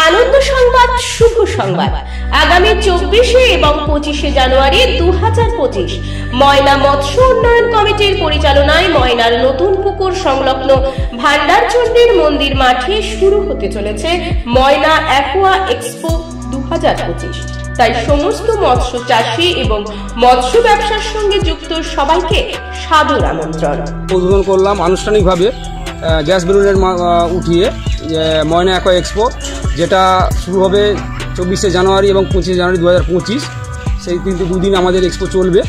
আনন্দ সংবাদ, শুভ সংবাদ। আগামী 24 এবং 25 জানুয়ারি 2025 ময়না মৎস্য উন্নয়ন কমিটির পরিচালনায় ময়নার নতুন পুকুর সংলগ্ন ভান্ডারচণ্ডীর মন্দির মাঠে শুরু হতে চলেছে ময়না অ্যাকোয়া এক্সপো 2025। তাই সমস্ত মৎস্য চাষী এবং মৎস্য ব্যবসার সঙ্গে যুক্ত সবাইকে সাদর আমন্ত্রণ। উদ্বোধন করলাম আনুষ্ঠানিকভাবে গ্যাস বেলুনের উঠিয়ে ময়না অ্যাকোয়া এক্সপো, যেটা শুরু হবে 24 জানুয়ারি এবং 25 জানুয়ারি 2025। সেই কিন্তু দুদিন আমাদের এক্সপো চলবে।